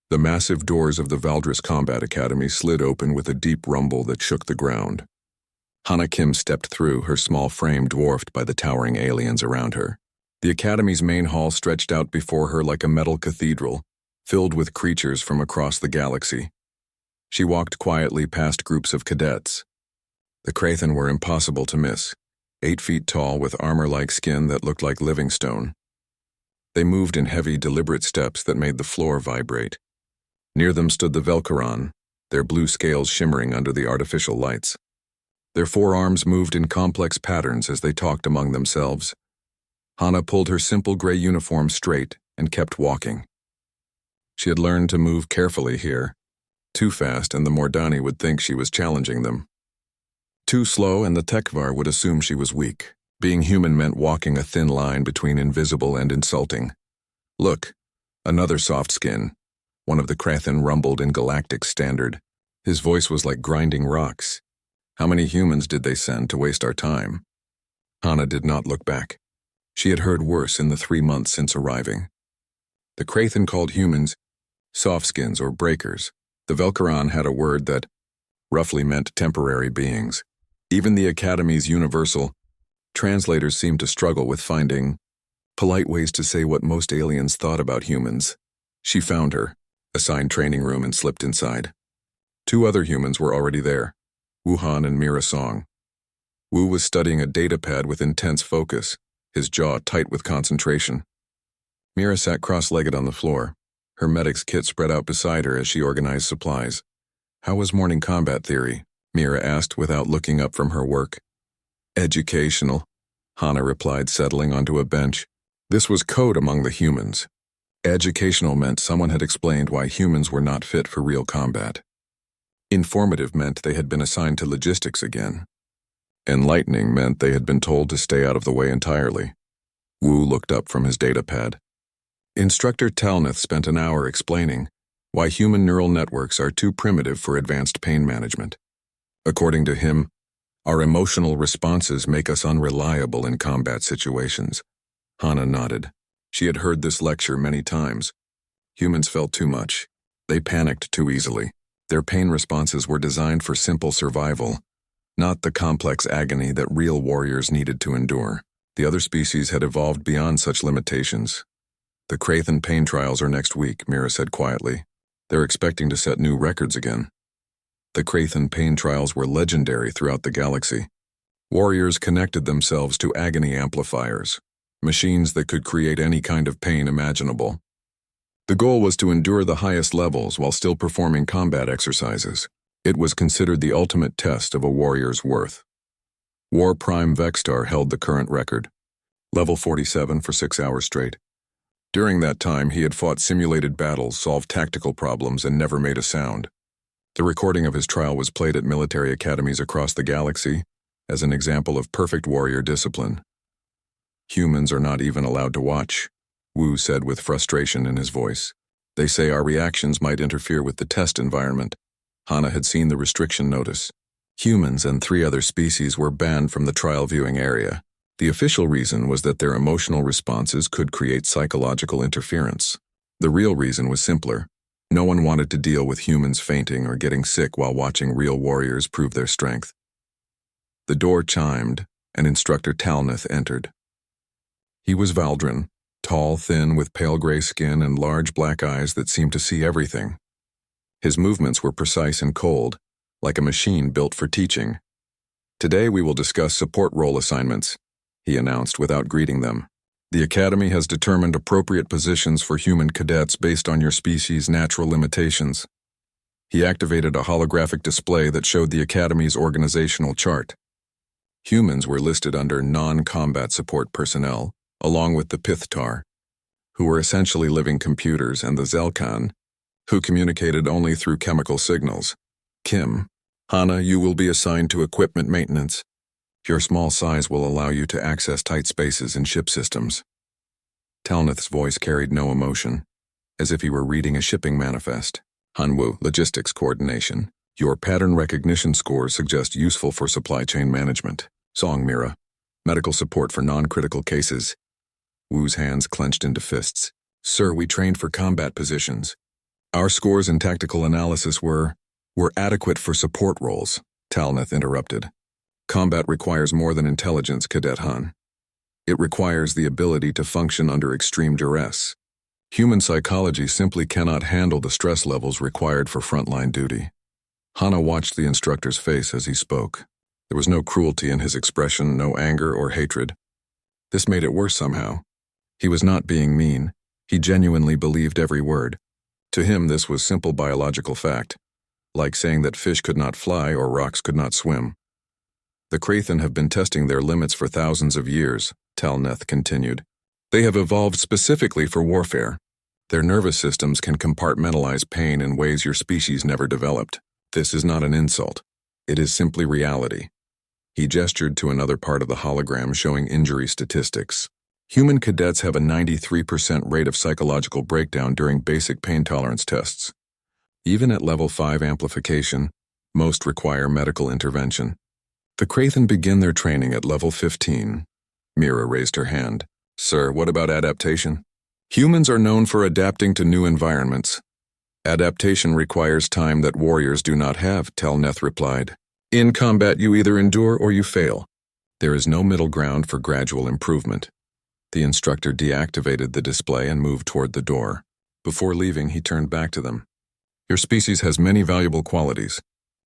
The massive doors of the Valdris Combat Academy slid open with a deep rumble that shook the ground. Hana Kim stepped through, her small frame dwarfed by the towering aliens around her. The Academy's main hall stretched out before her like a metal cathedral, filled with creatures from across the galaxy. She walked quietly past groups of cadets. The Krathen were impossible to miss, 8 feet tall with armor-like skin that looked like living stone. They moved in heavy, deliberate steps that made the floor vibrate. Near them stood the Velkaran, their blue scales shimmering under the artificial lights. Their forearms moved in complex patterns as they talked among themselves. Hana pulled her simple gray uniform straight and kept walking. She had learned to move carefully here. Too fast and the Mordani would think she was challenging them. Too slow and the Tekvar would assume she was weak. Being human meant walking a thin line between invisible and insulting. Look, another soft skin. One of the Krathen rumbled in Galactic standard. His voice was like grinding rocks. How many humans did they send to waste our time? Hana did not look back. She had heard worse in the 3 months since arriving. The Krathen called humans softskins or breakers. The Velkaran had a word that roughly meant temporary beings. Even the Academy's universal translators seemed to struggle with finding polite ways to say what most aliens thought about humans. She found her, assigned training room, and slipped inside. 2 other humans were already there, Wuhan and Mira Song. Wu was studying a datapad with intense focus, his jaw tight with concentration. Mira sat cross-legged on the floor, her medic's kit spread out beside her as she organized supplies. How was morning combat theory? Mira asked without looking up from her work. Educational, Hana replied, settling onto a bench. This was code among the humans. Educational meant someone had explained why humans were not fit for real combat. Informative meant they had been assigned to logistics again. Enlightening meant they had been told to stay out of the way entirely. Wu looked up from his datapad. Instructor Talnath spent an hour explaining why human neural networks are too primitive for advanced pain management. According to him, our emotional responses make us unreliable in combat situations. Hana nodded. She had heard this lecture many times. Humans felt too much. They panicked too easily. Their pain responses were designed for simple survival, not the complex agony that real warriors needed to endure. The other species had evolved beyond such limitations. The Krathen pain trials are next week, Mira said quietly. They're expecting to set new records again. The Krathen pain trials were legendary throughout the galaxy. Warriors connected themselves to agony amplifiers, machines that could create any kind of pain imaginable. The goal was to endure the highest levels while still performing combat exercises. It was considered the ultimate test of a warrior's worth. War Prime Vexstar held the current record, level 47 for 6 hours straight. During that time, he had fought simulated battles, solved tactical problems, and never made a sound. The recording of his trial was played at military academies across the galaxy as an example of perfect warrior discipline. Humans are not even allowed to watch, Wu said with frustration in his voice. They say our reactions might interfere with the test environment. Hana had seen the restriction notice. Humans and 3 other species were banned from the trial viewing area. The official reason was that their emotional responses could create psychological interference. The real reason was simpler. No one wanted to deal with humans fainting or getting sick while watching real warriors prove their strength. The door chimed, and Instructor Talnath entered. He was Valdrin, tall, thin, with pale gray skin and large black eyes that seemed to see everything. His movements were precise and cold, like a machine built for teaching. Today we will discuss support role assignments, he announced without greeting them. The Academy has determined appropriate positions for human cadets based on your species' natural limitations. He activated a holographic display that showed the Academy's organizational chart. Humans were listed under non-combat support personnel, along with the Pithtar, who were essentially living computers, and the Zelkan, who communicated only through chemical signals. Kim, Hana, you will be assigned to equipment maintenance. Your small size will allow you to access tight spaces in ship systems. Talnath's voice carried no emotion, as if he were reading a shipping manifest. Hanwu, logistics coordination. Your pattern recognition scores suggest useful for supply chain management. Song Mira, medical support for non-critical cases. Wu's hands clenched into fists. Sir, we trained for combat positions. Our scores in tactical analysis were adequate for support roles, Talneth interrupted. Combat requires more than intelligence, Cadet Han. It requires the ability to function under extreme duress. Human psychology simply cannot handle the stress levels required for frontline duty. Hana watched the instructor's face as he spoke. There was no cruelty in his expression, no anger or hatred. This made it worse somehow. He was not being mean. He genuinely believed every word. To him, this was simple biological fact, like saying that fish could not fly or rocks could not swim. The Krathen have been testing their limits for thousands of years, Talneth continued. They have evolved specifically for warfare. Their nervous systems can compartmentalize pain in ways your species never developed. This is not an insult. It is simply reality. He gestured to another part of the hologram showing injury statistics. Human cadets have a 93% rate of psychological breakdown during basic pain tolerance tests. Even at level 5 amplification, most require medical intervention. The Krathen begin their training at level 15. Mira raised her hand. Sir, what about adaptation? Humans are known for adapting to new environments. Adaptation requires time that warriors do not have, Talneth replied. In combat, you either endure or you fail. There is no middle ground for gradual improvement. The instructor deactivated the display and moved toward the door. Before leaving, he turned back to them. Your species has many valuable qualities.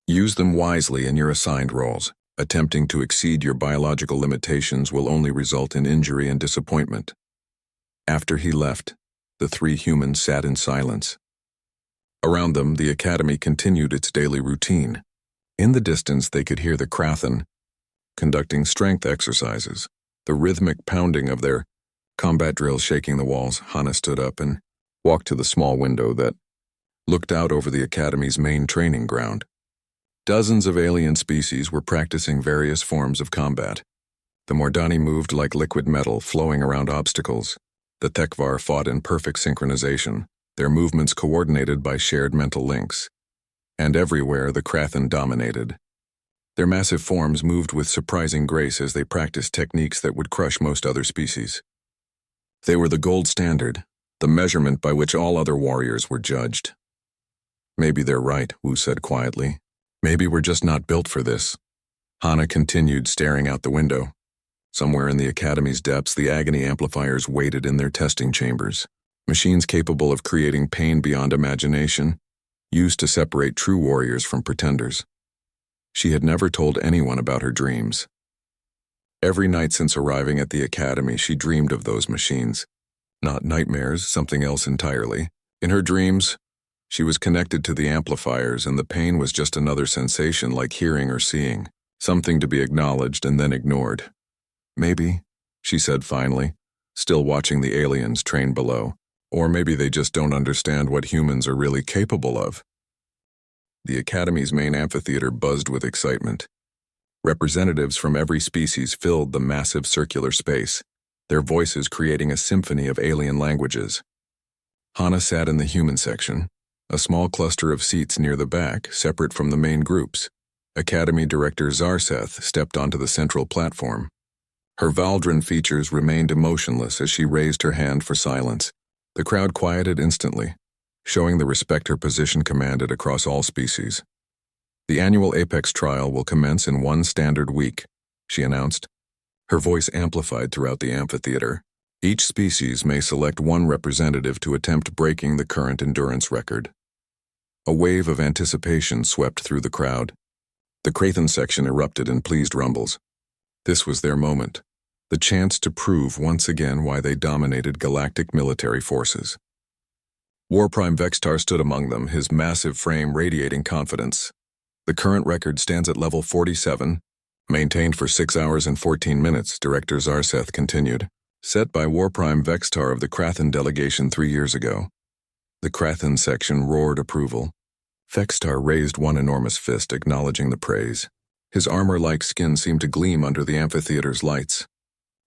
Use them wisely in your assigned roles. Attempting to exceed your biological limitations will only result in injury and disappointment. After he left, the 3 humans sat in silence. Around them, the academy continued its daily routine. In the distance, they could hear the Krathen conducting strength exercises, the rhythmic pounding of their combat drills shaking the walls. Hana stood up and walked to the small window that looked out over the academy's main training ground. Dozens of alien species were practicing various forms of combat. The Mordani moved like liquid metal, flowing around obstacles. The Tekvar fought in perfect synchronization, their movements coordinated by shared mental links. And everywhere the Krathen dominated. Their massive forms moved with surprising grace as they practiced techniques that would crush most other species. They were the gold standard, the measurement by which all other warriors were judged. Maybe they're right, Wu said quietly. Maybe we're just not built for this. Hana continued staring out the window. Somewhere in the academy's depths, the Agony amplifiers waited in their testing chambers. Machines capable of creating pain beyond imagination, used to separate true warriors from pretenders. She had never told anyone about her dreams. Every night since arriving at the academy, she dreamed of those machines. Not nightmares, something else entirely. In her dreams, she was connected to the amplifiers, and the pain was just another sensation like hearing or seeing, something to be acknowledged and then ignored. Maybe, she said finally, still watching the aliens train below, or maybe they just don't understand what humans are really capable of. The academy's main amphitheater buzzed with excitement. Representatives from every species filled the massive circular space, their voices creating a symphony of alien languages. Hana sat in the human section, a small cluster of seats near the back, separate from the main groups. Academy Director Zarseth stepped onto the central platform. Her Valdrin features remained emotionless as she raised her hand for silence. The crowd quieted instantly, showing the respect her position commanded across all species. The annual Apex trial will commence in one standard week, she announced. Her voice amplified throughout the amphitheater. Each species may select one representative to attempt breaking the current endurance record. A wave of anticipation swept through the crowd. The Krathen section erupted in pleased rumbles. This was their moment, the chance to prove once again why they dominated galactic military forces. War Prime Vextar stood among them, his massive frame radiating confidence. The current record stands at level 47, maintained for 6 hours and 14 minutes, Director Zarseth continued, set by War Prime Vextar of the Krathen delegation 3 years ago. The Krathen section roared approval. Vextar raised one enormous fist, acknowledging the praise. His armor-like skin seemed to gleam under the amphitheater's lights.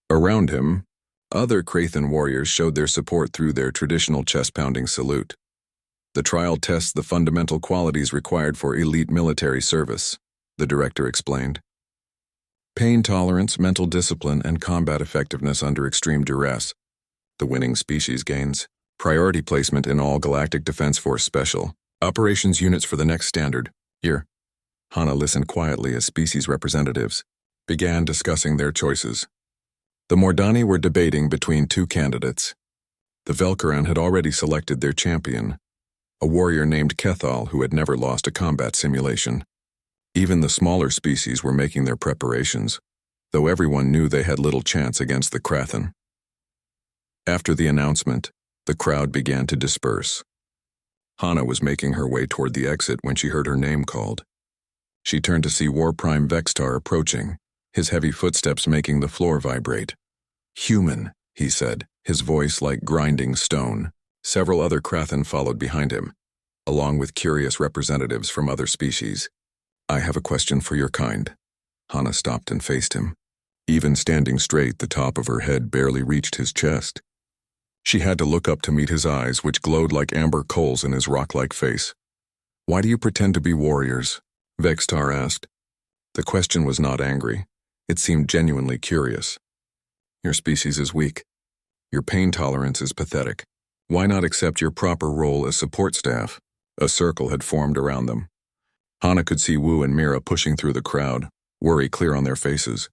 Around him, other Krathen warriors showed their support through their traditional chest-pounding salute. The trial tests the fundamental qualities required for elite military service, the director explained. Pain tolerance, mental discipline, and combat effectiveness under extreme duress. The winning species gains Priority placement in all Galactic Defense Force Special. Operations units for the next standard. Here. Hana listened quietly as species representatives began discussing their choices. The Mordani were debating between two candidates. The Velkaran had already selected their champion, a warrior named Kethal who had never lost a combat simulation. Even the smaller species were making their preparations, though everyone knew they had little chance against the Krathen. After the announcement, the crowd began to disperse. Hana was making her way toward the exit when she heard her name called. She turned to see War Prime Vextar approaching, his heavy footsteps making the floor vibrate. "Human," he said, his voice like grinding stone. Several other Krathen followed behind him, along with curious representatives from other species. "I have a question for your kind." Hana stopped and faced him. Even standing straight, the top of her head barely reached his chest. She had to look up to meet his eyes, which glowed like amber coals in his rock-like face. "Why do you pretend to be warriors?" Vextar asked. The question was not angry. It seemed genuinely curious. "Your species is weak. Your pain tolerance is pathetic. Why not accept your proper role as support staff?" A circle had formed around them. Hana could see Wu and Mira pushing through the crowd, worry clear on their faces.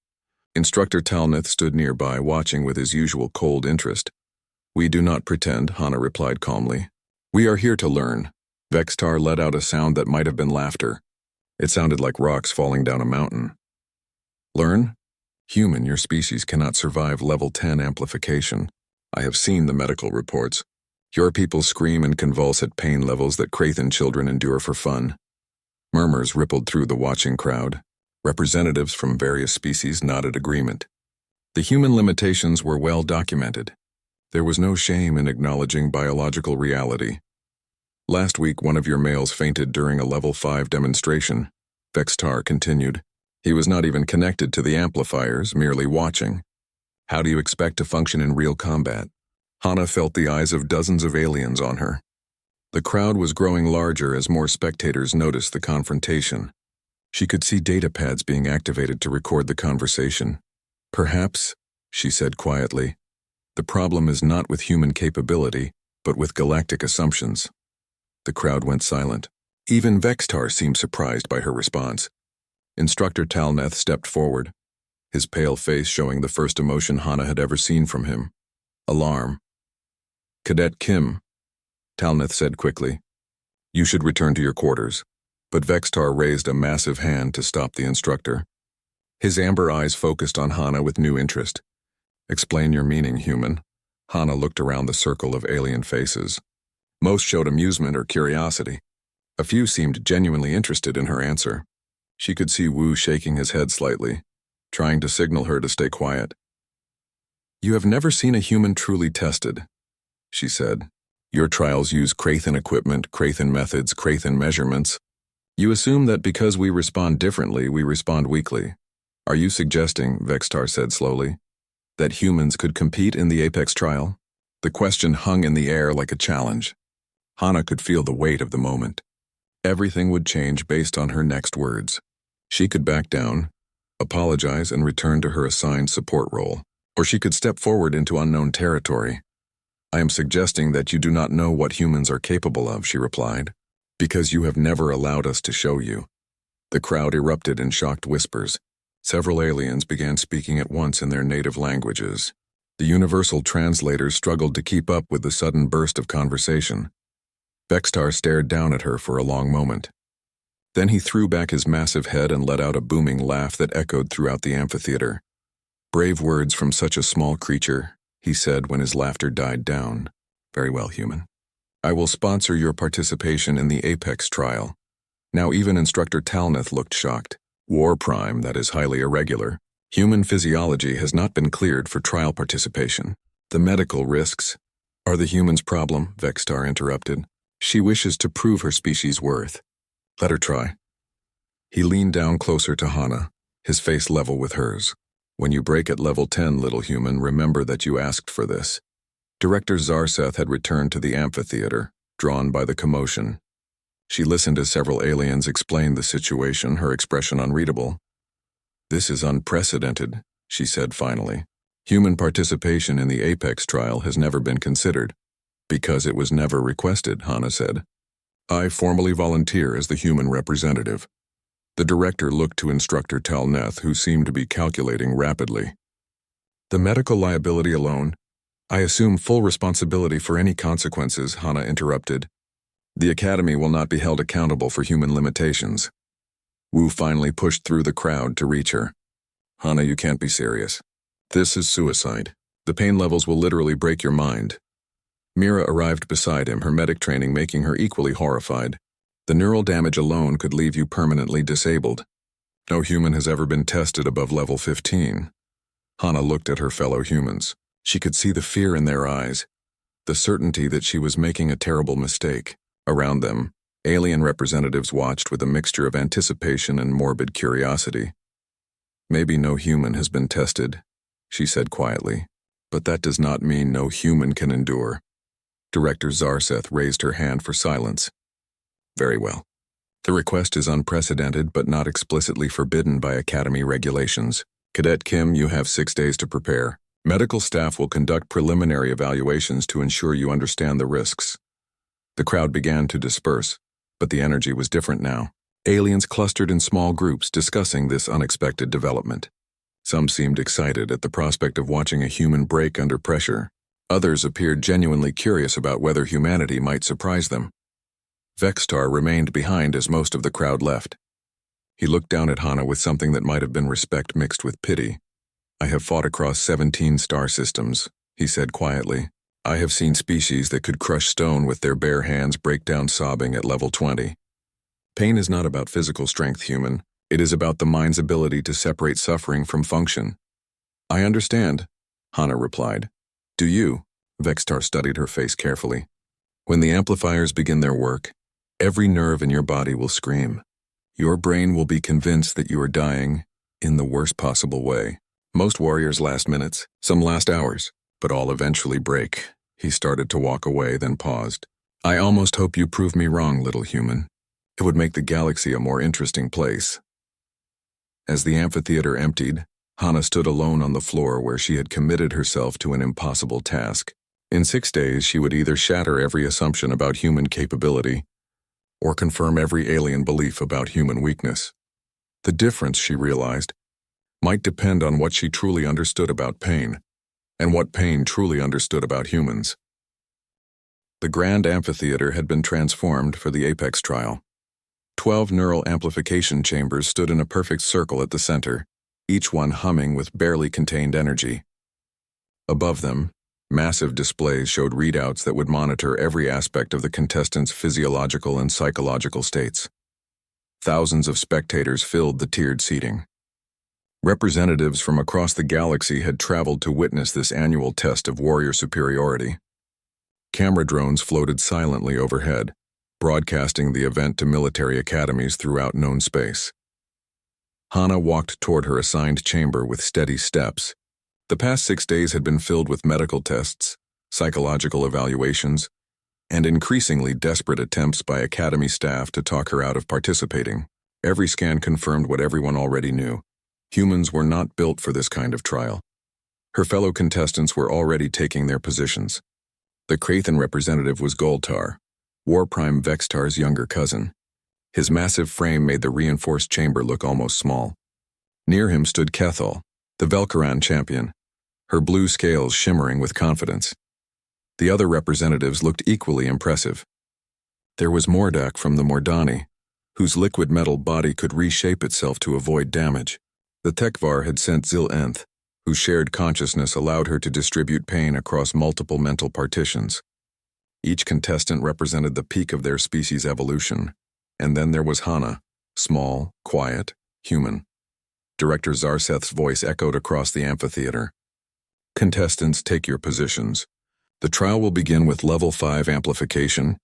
Instructor Talnith stood nearby, watching with his usual cold interest. "We do not pretend," Hana replied calmly. "We are here to learn." Vextar let out a sound that might have been laughter. It sounded like rocks falling down a mountain. "Learn? Human, your species cannot survive level 10 amplification. I have seen the medical reports. Your people scream and convulse at pain levels that Krathen children endure for fun." Murmurs rippled through the watching crowd. Representatives from various species nodded agreement. The human limitations were well documented. There was no shame in acknowledging biological reality. "Last week, one of your males fainted during a level 5 demonstration," Vextar continued. "He was not even connected to the amplifiers, merely watching. How do you expect to function in real combat?" Hana felt the eyes of dozens of aliens on her. The crowd was growing larger as more spectators noticed the confrontation. She could see data pads being activated to record the conversation. "Perhaps," she said quietly, "the problem is not with human capability, but with galactic assumptions." The crowd went silent. Even Vextar seemed surprised by her response. Instructor Talneth stepped forward, his pale face showing the first emotion Hana had ever seen from him: alarm. "Cadet Kim," Talneth said quickly, "you should return to your quarters." But Vextar raised a massive hand to stop the instructor. His amber eyes focused on Hana with new interest. "Explain your meaning, human." Hana looked around the circle of alien faces. Most showed amusement or curiosity. A few seemed genuinely interested in her answer. She could see Wu shaking his head slightly, trying to signal her to stay quiet. "You have never seen a human truly tested," she said. "Your trials use Krathen equipment, Krathen methods, Krathen measurements. You assume that because we respond differently, we respond weakly. Are you suggesting," Vextar said slowly, "that humans could compete in the Apex trial?" The question hung in the air like a challenge. Hana could feel the weight of the moment. Everything would change based on her next words. She could back down, apologize, and return to her assigned support role. Or she could step forward into unknown territory. "I am suggesting that you do not know what humans are capable of," she replied, "because you have never allowed us to show you." The crowd erupted in shocked whispers. Several aliens began speaking at once in their native languages. The universal translators struggled to keep up with the sudden burst of conversation. Vextar stared down at her for a long moment. Then he threw back his massive head and let out a booming laugh that echoed throughout the amphitheater. "Brave words from such a small creature," he said when his laughter died down. "Very well, human. I will sponsor your participation in the Apex trial." Now even Instructor Talneth looked shocked. "War Prime, that is highly irregular. Human physiology has not been cleared for trial participation. The medical risks are the human's problem," Vextar interrupted. "She wishes to prove her species' worth. Let her try." He leaned down closer to Hana, his face level with hers. "When you break at level 10, little human, remember that you asked for this." Director Zarseth had returned to the amphitheater, drawn by the commotion. She listened as several aliens explained the situation, her expression unreadable. "This is unprecedented," she said finally. "Human participation in the Apex trial has never been considered. Because it was never requested, Hana said. I formally volunteer as the human representative. The director looked to Instructor Talneth, who seemed to be calculating rapidly. The medical liability alone? I assume full responsibility for any consequences, Hana interrupted. The Academy will not be held accountable for human limitations. Wu finally pushed through the crowd to reach her. Hana, you can't be serious. This is suicide. The pain levels will literally break your mind. Mira arrived beside him, her medic training making her equally horrified. The neural damage alone could leave you permanently disabled. No human has ever been tested above level 15. Hana looked at her fellow humans. She could see the fear in their eyes, the certainty that she was making a terrible mistake. Around them, alien representatives watched with a mixture of anticipation and morbid curiosity. Maybe no human has been tested, she said quietly, but that does not mean no human can endure. Director Zarseth raised her hand for silence. Very well. The request is unprecedented but not explicitly forbidden by Academy regulations. Cadet Kim, you have 6 days to prepare. Medical staff will conduct preliminary evaluations to ensure you understand the risks. The crowd began to disperse, but the energy was different now. Aliens clustered in small groups discussing this unexpected development. Some seemed excited at the prospect of watching a human break under pressure. Others appeared genuinely curious about whether humanity might surprise them. Vextar remained behind as most of the crowd left. He looked down at Hana with something that might have been respect mixed with pity. I have fought across 17 star systems, he said quietly. I have seen species that could crush stone with their bare hands break down sobbing at level 20. Pain is not about physical strength, human. It is about the mind's ability to separate suffering from function. I understand, Hana replied. Do you? Vextar studied her face carefully. When the amplifiers begin their work, every nerve in your body will scream. Your brain will be convinced that you are dying in the worst possible way. Most warriors last minutes, some last hours, but all eventually break. He started to walk away, then paused. I almost hope you prove me wrong, little human. It would make the galaxy a more interesting place. As the amphitheater emptied, Hana stood alone on the floor where she had committed herself to an impossible task. In 6 days, she would either shatter every assumption about human capability or confirm every alien belief about human weakness. The difference, she realized, might depend on what she truly understood about pain and what pain truly understood about humans. The grand amphitheater had been transformed for the Apex trial. 12 neural amplification chambers stood in a perfect circle at the center, each one humming with barely contained energy. Above them, massive displays showed readouts that would monitor every aspect of the contestants' physiological and psychological states. Thousands of spectators filled the tiered seating. Representatives from across the galaxy had traveled to witness this annual test of warrior superiority. Camera drones floated silently overhead, broadcasting the event to military academies throughout known space. Hana walked toward her assigned chamber with steady steps. The past 6 days had been filled with medical tests, psychological evaluations, and increasingly desperate attempts by Academy staff to talk her out of participating. Every scan confirmed what everyone already knew. Humans were not built for this kind of trial. Her fellow contestants were already taking their positions. The Krathan representative was Goltar, War Prime Vextar's younger cousin. His massive frame made the reinforced chamber look almost small. Near him stood Kethal, the Velkaran champion, her blue scales shimmering with confidence. The other representatives looked equally impressive. There was Mordak from the Mordani, whose liquid metal body could reshape itself to avoid damage. The Tekvar had sent Zil-Enth, whose shared consciousness allowed her to distribute pain across multiple mental partitions. Each contestant represented the peak of their species' evolution. And then there was Hana, small, quiet, human. Director Zarseth's voice echoed across the amphitheater. Contestants, take your positions. The trial will begin with level 5 amplification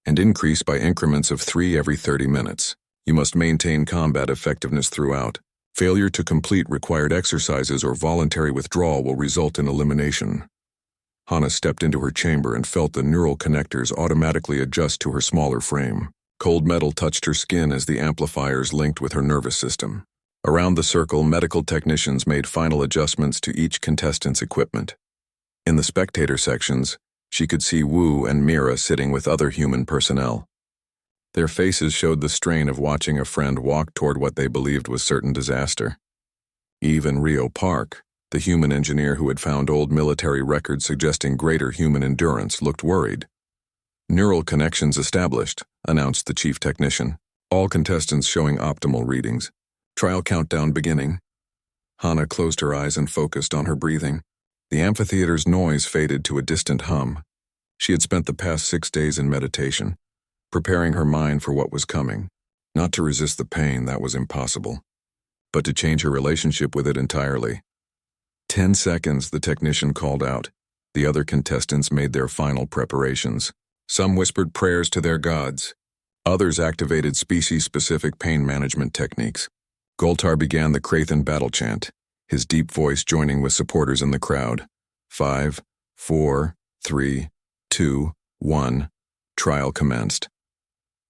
and increase by increments of 3 every 30 minutes. You must maintain combat effectiveness throughout. Failure to complete required exercises or voluntary withdrawal will result in elimination. Hana stepped into her chamber and felt the neural connectors automatically adjust to her smaller frame. Cold metal touched her skin as the amplifiers linked with her nervous system. Around the circle, medical technicians made final adjustments to each contestant's equipment. In the spectator sections, She could see Wu and Mira sitting with other human personnel. Their faces showed the strain of watching a friend walk toward what they believed was certain disaster. Even Rio Park, the human engineer who had found old military records suggesting greater human endurance, looked worried. "Neural connections established," announced the chief technician. "All contestants showing optimal readings. Trial countdown beginning." Hana closed her eyes and focused on her breathing. The amphitheater's noise faded to a distant hum. She had spent the past 6 days in meditation, preparing her mind for what was coming. Not to resist the pain, that was impossible, but to change her relationship with it entirely. 10 seconds, the technician called out. The other contestants made their final preparations. Some whispered prayers to their gods. Others activated species-specific pain management techniques. Goltar began the Krathan battle chant, his deep voice joining with supporters in the crowd. 5, 4, 3, 2, 1. Trial commenced.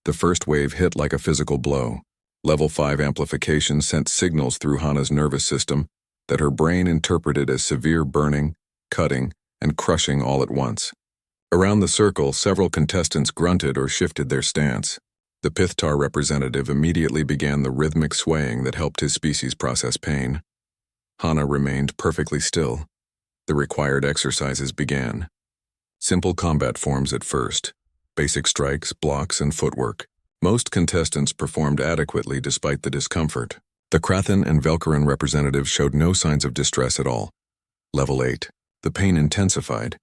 The first wave hit like a physical blow. Level 5 amplification sent signals through Hana's nervous system that her brain interpreted as severe burning, cutting, and crushing all at once. Around the circle, several contestants grunted or shifted their stance. The Pithtar representative immediately began the rhythmic swaying that helped his species process pain. Hana remained perfectly still. The required exercises began. Simple combat forms at first. Basic strikes, blocks, and footwork. Most contestants performed adequately despite the discomfort. The Krathan and Velkaran representatives showed no signs of distress at all. Level 8. The pain intensified,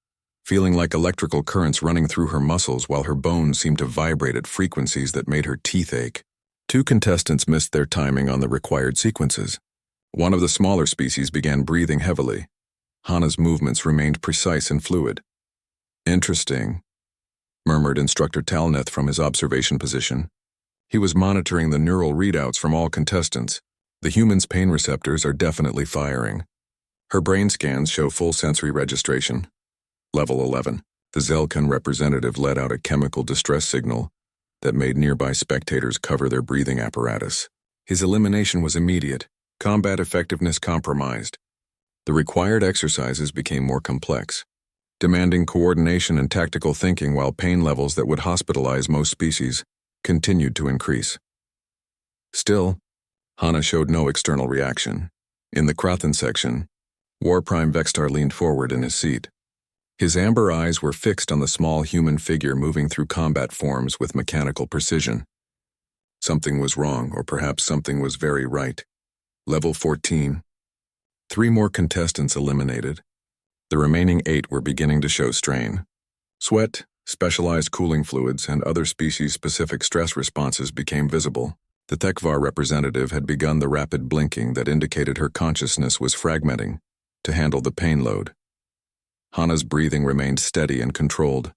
feeling like electrical currents running through her muscles while her bones seemed to vibrate at frequencies that made her teeth ache. 2 contestants missed their timing on the required sequences. One of the smaller species began breathing heavily. Hana's movements remained precise and fluid. "Interesting," murmured Instructor Talneth from his observation position. He was monitoring the neural readouts from all contestants. The human's pain receptors are definitely firing. Her brain scans show full sensory registration. Level 11. The Zelkan representative let out a chemical distress signal that made nearby spectators cover their breathing apparatus. His elimination was immediate. Combat effectiveness compromised. The required exercises became more complex, demanding coordination and tactical thinking, while pain levels that would hospitalize most species continued to increase. Still, Hana showed no external reaction. In the Krathan section, War Prime Vextar leaned forward in his seat. His amber eyes were fixed on the small human figure moving through combat forms with mechanical precision. Something was wrong, or perhaps something was very right. Level 14. 3 more contestants eliminated. The remaining 8 were beginning to show strain. Sweat, specialized cooling fluids, and other species-specific stress responses became visible. The Tekvar representative had begun the rapid blinking that indicated her consciousness was fragmenting to handle the pain load. Hana's breathing remained steady and controlled.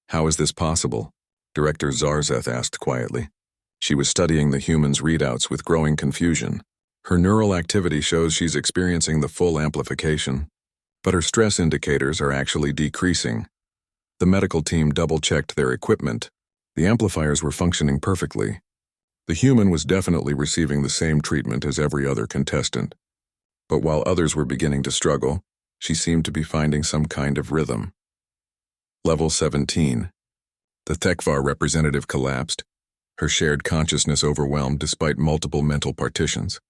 "How is this possible?" Director Zarzeth asked quietly. She was studying the human's readouts with growing confusion. Her neural activity shows she's experiencing the full amplification, but her stress indicators are actually decreasing. The medical team double-checked their equipment. The amplifiers were functioning perfectly. The human was definitely receiving the same treatment as every other contestant. But while others were beginning to struggle, she seemed to be finding some kind of rhythm. Level 17. The Tekvar representative collapsed, her shared consciousness overwhelmed despite multiple mental partitions.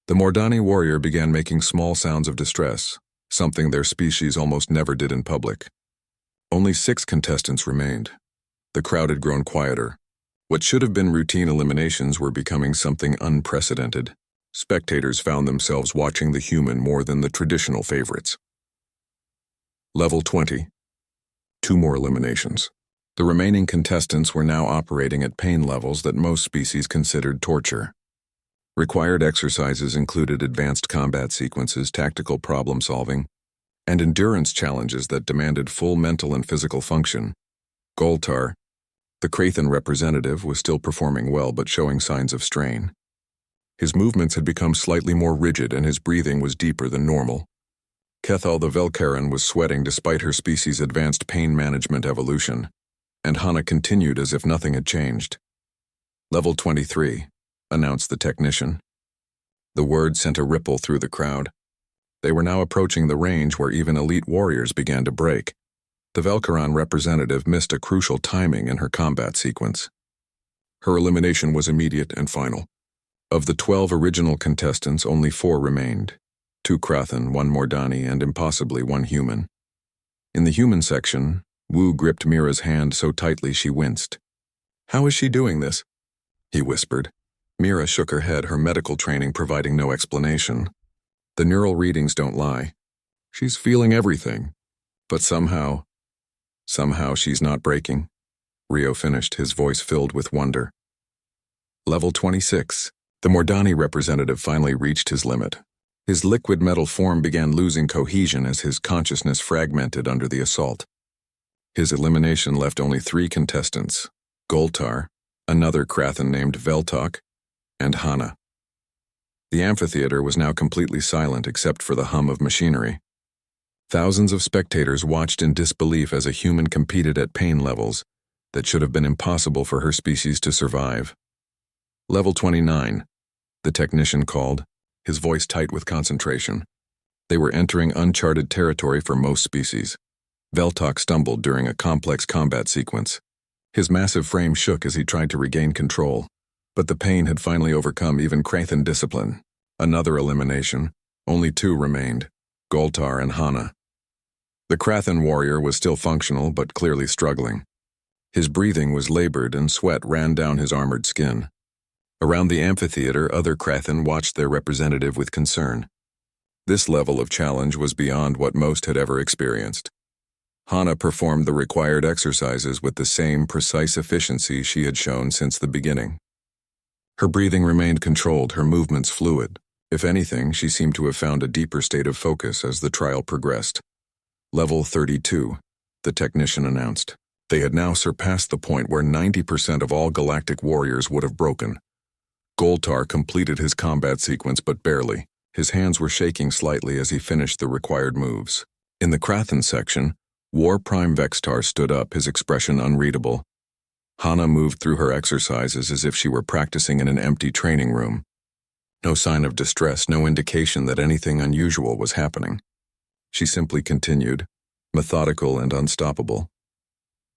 The Mordani warrior began making small sounds of distress, something their species almost never did in public. Only 6 contestants remained. The crowd had grown quieter. What should have been routine eliminations were becoming something unprecedented. Spectators found themselves watching the human more than the traditional favorites. Level 20. 2 more eliminations. The remaining contestants were now operating at pain levels that most species considered torture. Required exercises included advanced combat sequences, tactical problem-solving, and endurance challenges that demanded full mental and physical function. Goltar, the Krathan representative, was still performing well but showing signs of strain. His movements had become slightly more rigid and his breathing was deeper than normal. Kethal the Velkaran was sweating despite her species' advanced pain management evolution, and Hana continued as if nothing had changed. Level 23, announced the technician. The word sent a ripple through the crowd. They were now approaching the range where even elite warriors began to break. The Velcaron representative missed a crucial timing in her combat sequence. Her elimination was immediate and final. Of the 12 original contestants, only 4 remained. 2 Krathen, 1 Mordani, and impossibly 1 human. In the human section, Wu gripped Mira's hand so tightly she winced. "How is she doing this?" he whispered. Mira shook her head, her medical training providing no explanation. The neural readings don't lie. She's feeling everything. But somehow she's not breaking. Rio finished, his voice filled with wonder. Level 26. The Mordani representative finally reached his limit. His liquid metal form began losing cohesion as his consciousness fragmented under the assault. His elimination left only 3 contestants: Goltar, another Krathen named Veltok, and Hana. The amphitheater was now completely silent except for the hum of machinery. Thousands of spectators watched in disbelief as a human competed at pain levels that should have been impossible for her species to survive. Level 29, the technician called, his voice tight with concentration. They were entering uncharted territory for most species. Veltok stumbled during a complex combat sequence. His massive frame shook as he tried to regain control, but the pain had finally overcome even Krathen discipline. Another elimination. Only 2 remained, Goltar and Hana. The Krathen warrior was still functional but clearly struggling. His breathing was labored and sweat ran down his armored skin. Around the amphitheater, other Krathen watched their representative with concern. This level of challenge was beyond what most had ever experienced. Hana performed the required exercises with the same precise efficiency she had shown since the beginning. Her breathing remained controlled, her movements fluid. If anything, she seemed to have found a deeper state of focus as the trial progressed. Level 32, the technician announced. They had now surpassed the point where 90% of all galactic warriors would have broken. Goltar completed his combat sequence but barely. His hands were shaking slightly as he finished the required moves. In the Krathen section, War Prime Vextar stood up, his expression unreadable. Hana moved through her exercises as if she were practicing in an empty training room. No sign of distress, no indication that anything unusual was happening. She simply continued, methodical and unstoppable.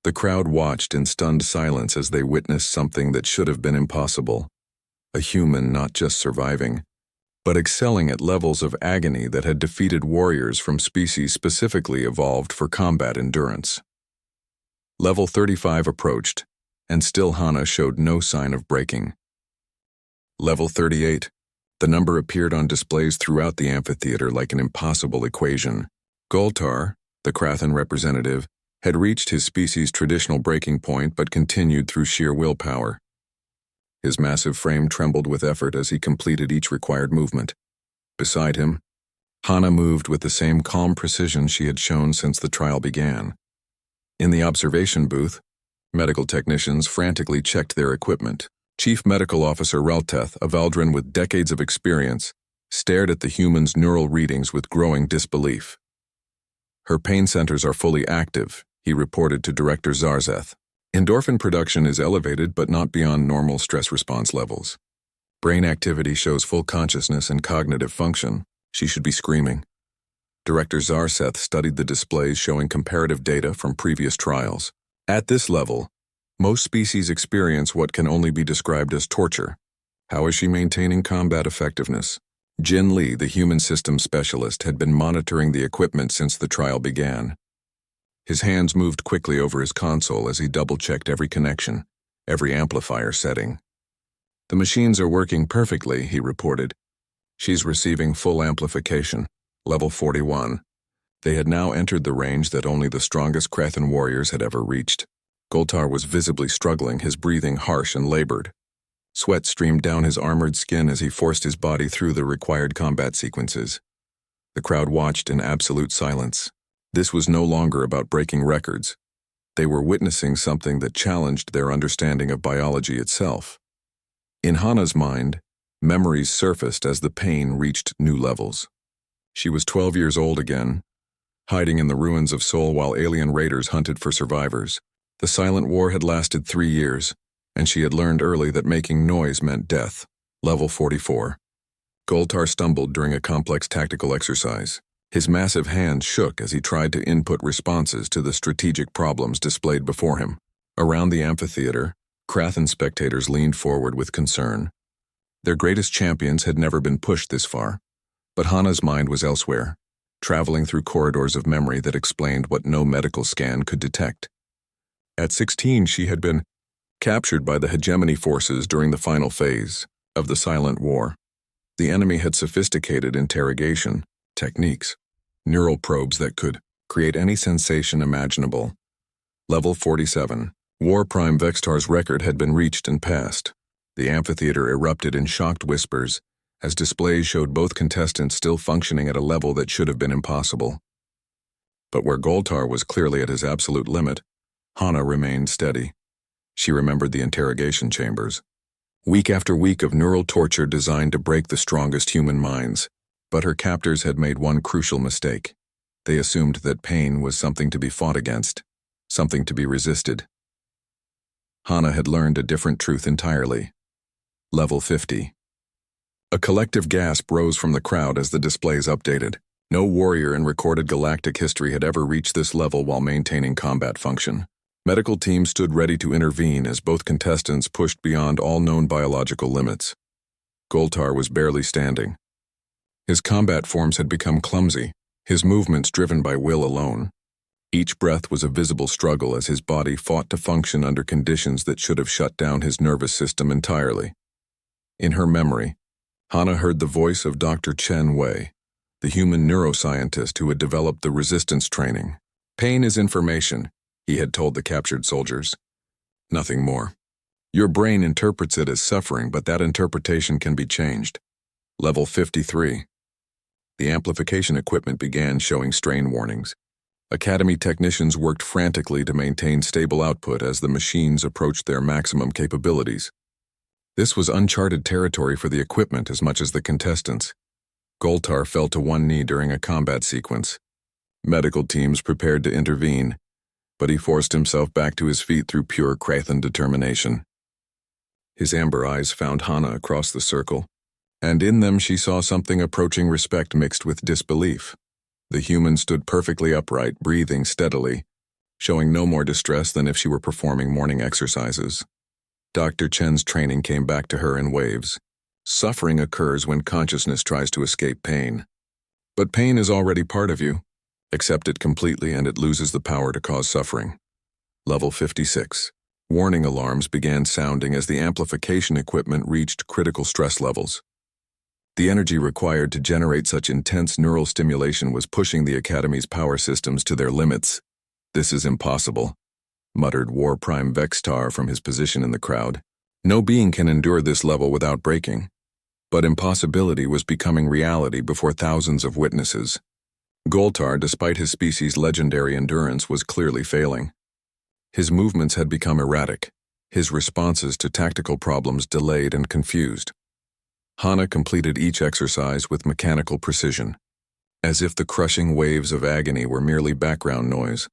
The crowd watched in stunned silence as they witnessed something that should have been impossible. A human not just surviving, but excelling at levels of agony that had defeated warriors from species specifically evolved for combat endurance. Level 35 approached, and still Hana showed no sign of breaking. Level 38. The number appeared on displays throughout the amphitheater like an impossible equation. Goltar, the Krathen representative, had reached his species' traditional breaking point but continued through sheer willpower. His massive frame trembled with effort as he completed each required movement. Beside him, Hana moved with the same calm precision she had shown since the trial began. In the observation booth, medical technicians frantically checked their equipment. Chief Medical Officer Relteth, a Valdrin with decades of experience, stared at the human's neural readings with growing disbelief. "Her pain centers are fully active," he reported to Director Zarzeth. "Endorphin production is elevated but not beyond normal stress response levels. Brain activity shows full consciousness and cognitive function. She should be screaming." Director Zarzeth studied the displays showing comparative data from previous trials. At this level, most species experience what can only be described as torture. How is she maintaining combat effectiveness? Jin Li, the human systems specialist, had been monitoring the equipment since the trial began. His hands moved quickly over his console as he double-checked every connection, every amplifier setting. "The machines are working perfectly," he reported. "She's receiving full amplification, level 41. They had now entered the range that only the strongest Krathen warriors had ever reached. Goltar was visibly struggling, his breathing harsh and labored. Sweat streamed down his armored skin as he forced his body through the required combat sequences. The crowd watched in absolute silence. This was no longer about breaking records. They were witnessing something that challenged their understanding of biology itself. In Hana's mind, memories surfaced as the pain reached new levels. She was 12 years old again, hiding in the ruins of Sol while alien raiders hunted for survivors. The silent war had lasted 3 years, and she had learned early that making noise meant death. Level 44. Goltar stumbled during a complex tactical exercise. His massive hands shook as he tried to input responses to the strategic problems displayed before him. Around the amphitheater, Krathan spectators leaned forward with concern. Their greatest champions had never been pushed this far, but Hana's mind was elsewhere, traveling through corridors of memory that explained what no medical scan could detect. At 16, she had been captured by the hegemony forces during the final phase of the Silent War. The enemy had sophisticated interrogation techniques, neural probes that could create any sensation imaginable. Level 47. War Prime Vextar's record had been reached and passed. The amphitheater erupted in shocked whispers as displays showed both contestants still functioning at a level that should have been impossible. But where Goltar was clearly at his absolute limit, Hana remained steady. She remembered the interrogation chambers. Week after week of neural torture designed to break the strongest human minds. But her captors had made one crucial mistake. They assumed that pain was something to be fought against, something to be resisted. Hana had learned a different truth entirely. Level 50. A collective gasp rose from the crowd as the displays updated. No warrior in recorded galactic history had ever reached this level while maintaining combat function. Medical teams stood ready to intervene as both contestants pushed beyond all known biological limits. Goltar was barely standing. His combat forms had become clumsy, his movements driven by will alone. Each breath was a visible struggle as his body fought to function under conditions that should have shut down his nervous system entirely. In her memory, Hana heard the voice of Dr. Chen Wei, the human neuroscientist who had developed the resistance training. Pain is information, he had told the captured soldiers. Nothing more. Your brain interprets it as suffering, but that interpretation can be changed. Level 53. The amplification equipment began showing strain warnings. Academy technicians worked frantically to maintain stable output as the machines approached their maximum capabilities. This was uncharted territory for the equipment as much as the contestants. Goltar fell to one knee during a combat sequence. Medical teams prepared to intervene, but he forced himself back to his feet through pure Krathan determination. His amber eyes found Hana across the circle, and in them she saw something approaching respect mixed with disbelief. The human stood perfectly upright, breathing steadily, showing no more distress than if she were performing morning exercises. Dr. Chen's training came back to her in waves. Suffering occurs when consciousness tries to escape pain. But pain is already part of you. Accept it completely and it loses the power to cause suffering. Level 56. Warning alarms began sounding as the amplification equipment reached critical stress levels. The energy required to generate such intense neural stimulation was pushing the Academy's power systems to their limits. This is impossible, muttered War Prime Vextar from his position in the crowd. No being can endure this level without breaking. But impossibility was becoming reality before thousands of witnesses. Goltar, despite his species' legendary endurance, was clearly failing. His movements had become erratic, his responses to tactical problems delayed and confused. Hana completed each exercise with mechanical precision, as if the crushing waves of agony were merely background noise.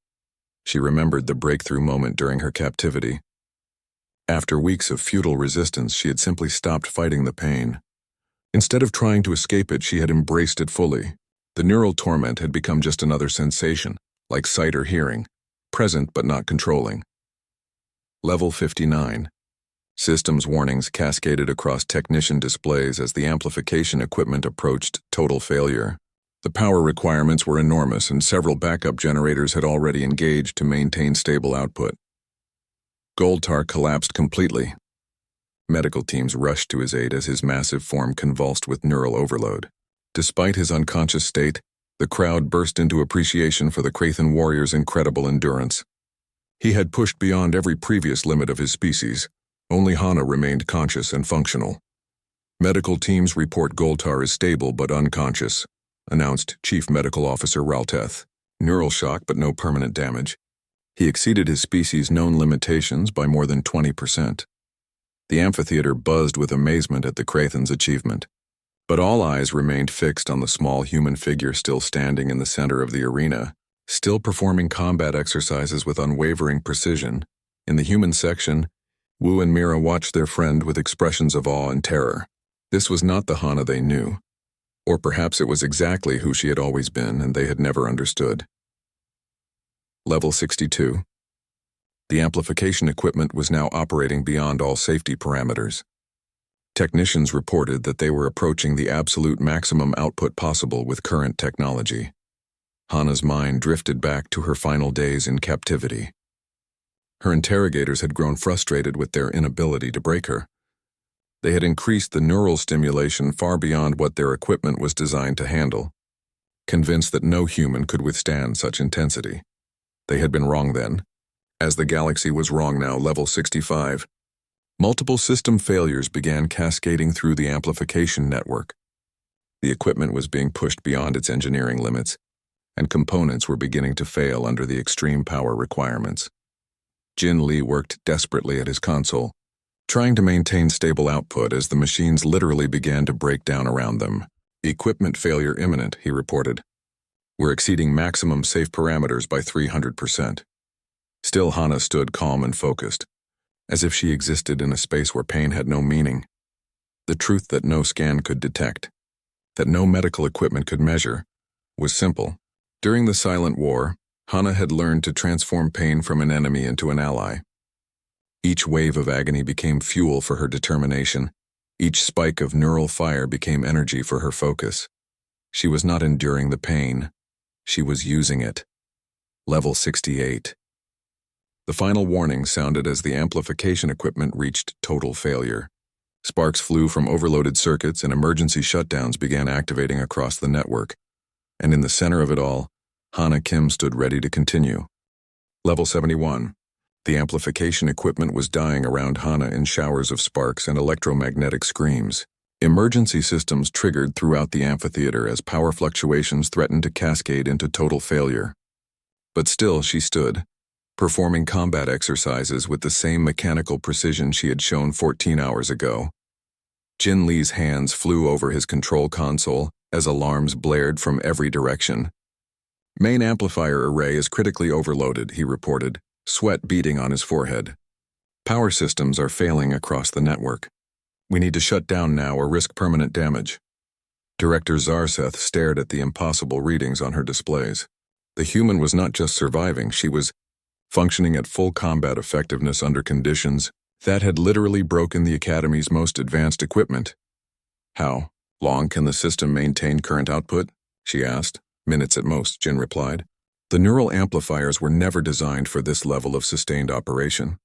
She remembered the breakthrough moment during her captivity. After weeks of futile resistance, she had simply stopped fighting the pain. Instead of trying to escape it, she had embraced it fully. The neural torment had become just another sensation, like sight or hearing, present but not controlling. Level 59. Systems warnings cascaded across technician displays as the amplification equipment approached total failure. The power requirements were enormous and several backup generators had already engaged to maintain stable output. Goltar collapsed completely. Medical teams rushed to his aid as his massive form convulsed with neural overload. Despite his unconscious state, the crowd burst into appreciation for the Krathan warrior's incredible endurance. He had pushed beyond every previous limit of his species. Only Hana remained conscious and functional. Medical teams report Goltar is stable but unconscious, announced Chief Medical Officer Ralteth. Neural shock but no permanent damage. He exceeded his species' known limitations by more than 20%. The amphitheater buzzed with amazement at the Krathan's achievement. But all eyes remained fixed on the small human figure still standing in the center of the arena, still performing combat exercises with unwavering precision. In the human section, Wu and Mira watched their friend with expressions of awe and terror. This was not the Hana they knew. Or perhaps it was exactly who she had always been and they had never understood. Level 62. The amplification equipment was now operating beyond all safety parameters. Technicians reported that they were approaching the absolute maximum output possible with current technology. Hana's mind drifted back to her final days in captivity. Her interrogators had grown frustrated with their inability to break her. They had increased the neural stimulation far beyond what their equipment was designed to handle, convinced that no human could withstand such intensity. They had been wrong then, as the galaxy was wrong now. Level 65. Multiple system failures began cascading through the amplification network. The equipment was being pushed beyond its engineering limits, and components were beginning to fail under the extreme power requirements. Jin Lee worked desperately at his console, trying to maintain stable output as the machines literally began to break down around them. "Equipment failure imminent," he reported. "We're exceeding maximum safe parameters by 300%. Still, Hana stood calm and focused, as if she existed in a space where pain had no meaning. The truth that no scan could detect, that no medical equipment could measure, was simple. During the Silent War, Hana had learned to transform pain from an enemy into an ally. Each wave of agony became fuel for her determination. Each spike of neural fire became energy for her focus. She was not enduring the pain. She was using it. Level 68. The final warning sounded as the amplification equipment reached total failure. Sparks flew from overloaded circuits and emergency shutdowns began activating across the network. And in the center of it all, Hana Kim stood ready to continue. Level 71. The amplification equipment was dying around Hana in showers of sparks and electromagnetic screams. Emergency systems triggered throughout the amphitheater as power fluctuations threatened to cascade into total failure. But still she stood, performing combat exercises with the same mechanical precision she had shown 14 hours ago. Jin Lee's hands flew over his control console as alarms blared from every direction. "Main amplifier array is critically overloaded," he reported, sweat beading on his forehead. "Power systems are failing across the network. We need to shut down now or risk permanent damage." Director Zarseth stared at the impossible readings on her displays. The human was not just surviving, she was functioning at full combat effectiveness under conditions that had literally broken the Academy's most advanced equipment. "How long can the system maintain current output?" she asked. "Minutes at most," Jin replied. "The neural amplifiers were never designed for this level of sustained operation.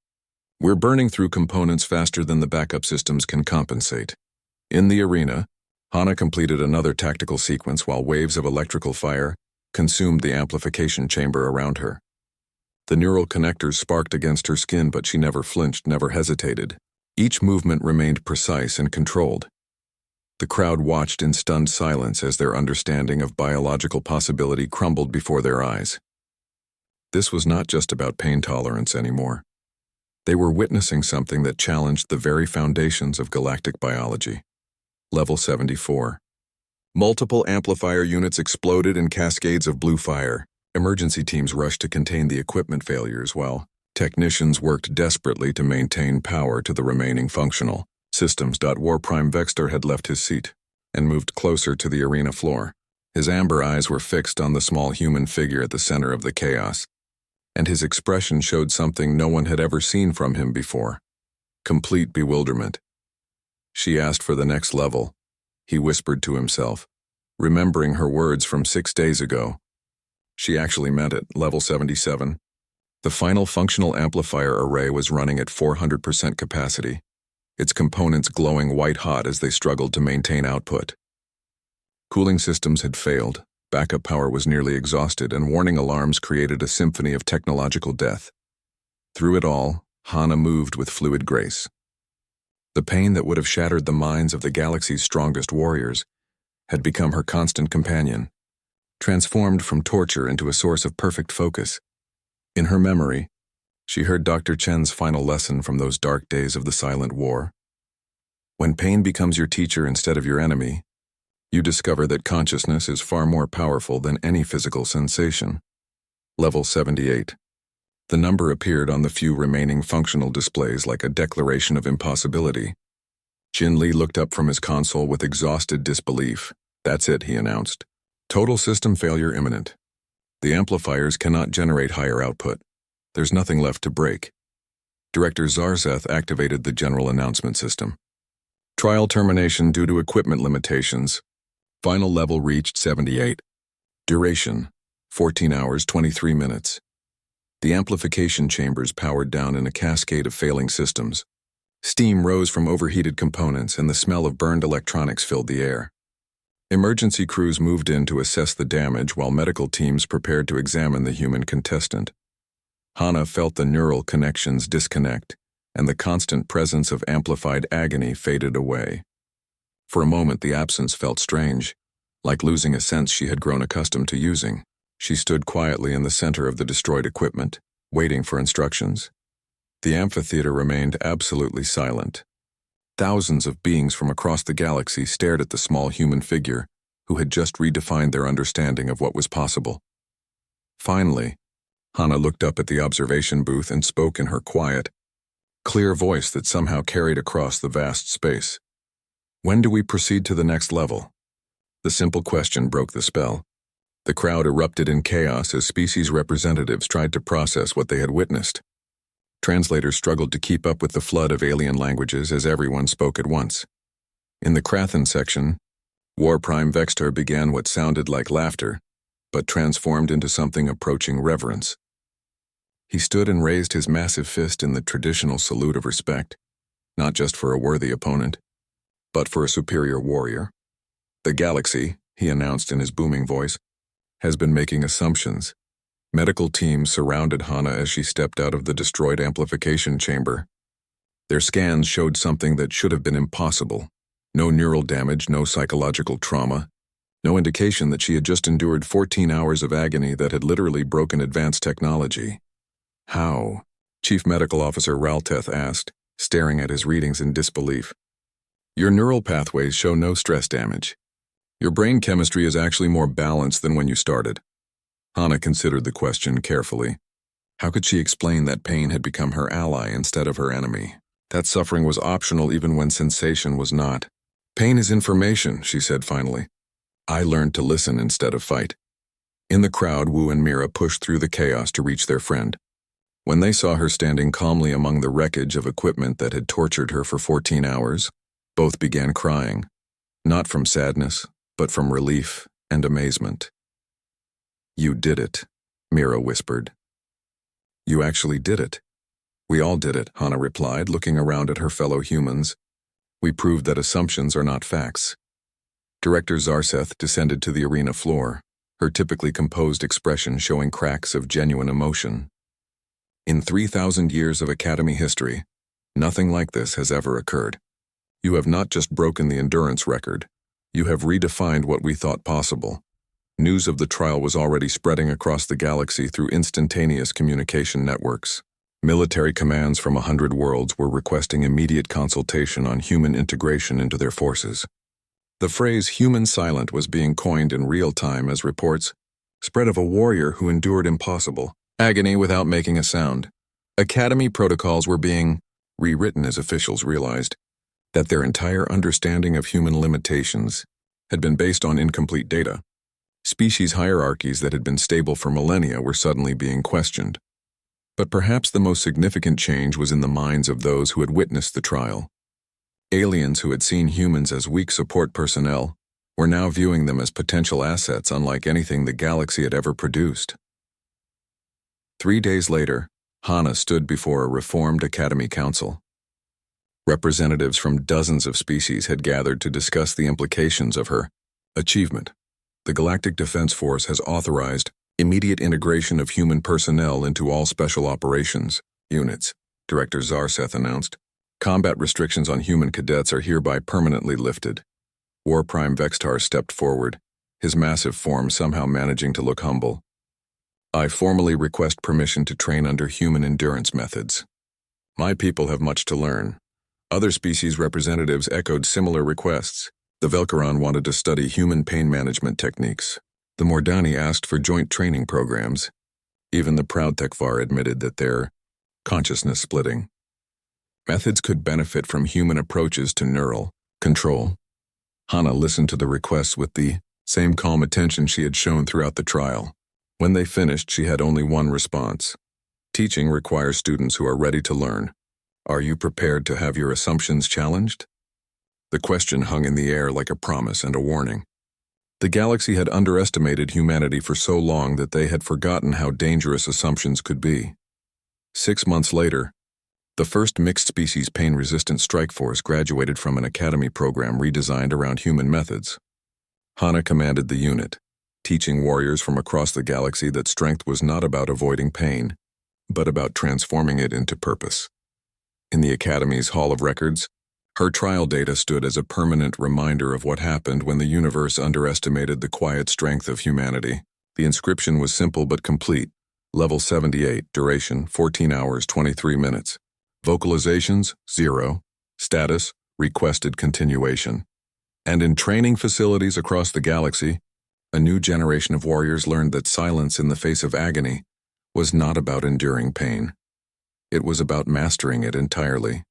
We're burning through components faster than the backup systems can compensate." In the arena, Hana completed another tactical sequence while waves of electrical fire consumed the amplification chamber around her. The neural connectors sparked against her skin, but she never flinched, never hesitated. Each movement remained precise and controlled. The crowd watched in stunned silence as their understanding of biological possibility crumbled before their eyes. This was not just about pain tolerance anymore. They were witnessing something that challenged the very foundations of galactic biology. Level 74. Multiple amplifier units exploded in cascades of blue fire. Emergency teams rushed to contain the equipment failures while technicians worked desperately to maintain power to the remaining functional systems. War Prime Vexter had left his seat and moved closer to the arena floor. His amber eyes were fixed on the small human figure at the center of the chaos, and his expression showed something no one had ever seen from him before: complete bewilderment. "She asked for the next level," he whispered to himself, remembering her words from 6 days ago. She actually meant it. Level 77. The final functional amplifier array was running at 400% capacity, its components glowing white-hot as they struggled to maintain output. Cooling systems had failed, backup power was nearly exhausted, and warning alarms created a symphony of technological death. Through it all, Hana moved with fluid grace. The pain that would have shattered the minds of the galaxy's strongest warriors had become her constant companion, transformed from torture into a source of perfect focus. In her memory, she heard Dr. Chen's final lesson from those dark days of the Silent War. When pain becomes your teacher instead of your enemy, you discover that consciousness is far more powerful than any physical sensation. Level 78. The number appeared on the few remaining functional displays like a declaration of impossibility. Jin Lee looked up from his console with exhausted disbelief. That's it, he announced. Total system failure imminent. The amplifiers cannot generate higher output. There's nothing left to break. Director Zarseth activated the general announcement system. Trial termination due to equipment limitations. Final level reached 78. Duration, 14 hours, 23 minutes. The amplification chambers powered down in a cascade of failing systems. Steam rose from overheated components and the smell of burned electronics filled the air. Emergency crews moved in to assess the damage while medical teams prepared to examine the human contestant. Hana felt the neural connections disconnect, and the constant presence of amplified agony faded away. For a moment the absence felt strange, like losing a sense she had grown accustomed to using. She stood quietly in the center of the destroyed equipment, waiting for instructions. The amphitheater remained absolutely silent. Thousands of beings from across the galaxy stared at the small human figure, who had just redefined their understanding of what was possible. Finally, Hana looked up at the observation booth and spoke in her quiet, clear voice that somehow carried across the vast space. When do we proceed to the next level? The simple question broke the spell. The crowd erupted in chaos as species representatives tried to process what they had witnessed. Translators struggled to keep up with the flood of alien languages as everyone spoke at once. In the Krathen section, War Prime Vextar began what sounded like laughter, but transformed into something approaching reverence. He stood and raised his massive fist in the traditional salute of respect, not just for a worthy opponent, but for a superior warrior. The galaxy, he announced in his booming voice, has been making assumptions. Medical teams surrounded Hana as she stepped out of the destroyed amplification chamber. Their scans showed something that should have been impossible. No neural damage, no psychological trauma, no indication that she had just endured 14 hours of agony that had literally broken advanced technology. How? Chief Medical Officer Ralteth asked, staring at his readings in disbelief. Your neural pathways show no stress damage. Your brain chemistry is actually more balanced than when you started. Hana considered the question carefully. How could she explain that pain had become her ally instead of her enemy? That suffering was optional even when sensation was not. Pain is information, she said finally. I learned to listen instead of fight. In the crowd, Wu and Mira pushed through the chaos to reach their friend. When they saw her standing calmly among the wreckage of equipment that had tortured her for 14 hours, both began crying, not from sadness, but from relief and amazement. You did it, Mira whispered. You actually did it. We all did it, Hana replied, looking around at her fellow humans. We proved that assumptions are not facts. Director Zarseth descended to the arena floor, her typically composed expression showing cracks of genuine emotion. In 3,000 years of Academy history, nothing like this has ever occurred. You have not just broken the endurance record, you have redefined what we thought possible. News of the trial was already spreading across the galaxy through instantaneous communication networks. Military commands from 100 worlds were requesting immediate consultation on human integration into their forces. The phrase human silent was being coined in real time as reports spread of a warrior who endured impossible agony without making a sound. Academy protocols were being rewritten as officials realized that their entire understanding of human limitations had been based on incomplete data. Species hierarchies that had been stable for millennia were suddenly being questioned. But perhaps the most significant change was in the minds of those who had witnessed the trial. Aliens who had seen humans as weak support personnel were now viewing them as potential assets unlike anything the galaxy had ever produced. 3 days later, Hana stood before a reformed Academy Council. Representatives from dozens of species had gathered to discuss the implications of her achievement. The Galactic Defense Force has authorized immediate integration of human personnel into all special operations units, Director Zarseth announced. Combat restrictions on human cadets are hereby permanently lifted. War Prime Vextar stepped forward, his massive form somehow managing to look humble. I formally request permission to train under human endurance methods. My people have much to learn. Other species representatives echoed similar requests. The Velkaron wanted to study human pain management techniques. The Mordani asked for joint training programs. Even the proud Tekvar admitted that their consciousness-splitting methods could benefit from human approaches to neural control. Hana listened to the requests with the same calm attention she had shown throughout the trial. When they finished, she had only one response. Teaching requires students who are ready to learn. Are you prepared to have your assumptions challenged? The question hung in the air like a promise and a warning. The galaxy had underestimated humanity for so long that they had forgotten how dangerous assumptions could be. 6 months later, the first mixed-species pain-resistant strike force graduated from an academy program redesigned around human methods. Hana commanded the unit, teaching warriors from across the galaxy that strength was not about avoiding pain, but about transforming it into purpose. In the Academy's Hall of Records, her trial data stood as a permanent reminder of what happened when the universe underestimated the quiet strength of humanity. The inscription was simple but complete. Level 78, duration 14 hours 23 minutes. Vocalizations 0. Status requested continuation. And in training facilities across the galaxy, a new generation of warriors learned that silence in the face of agony was not about enduring pain. It was about mastering it entirely.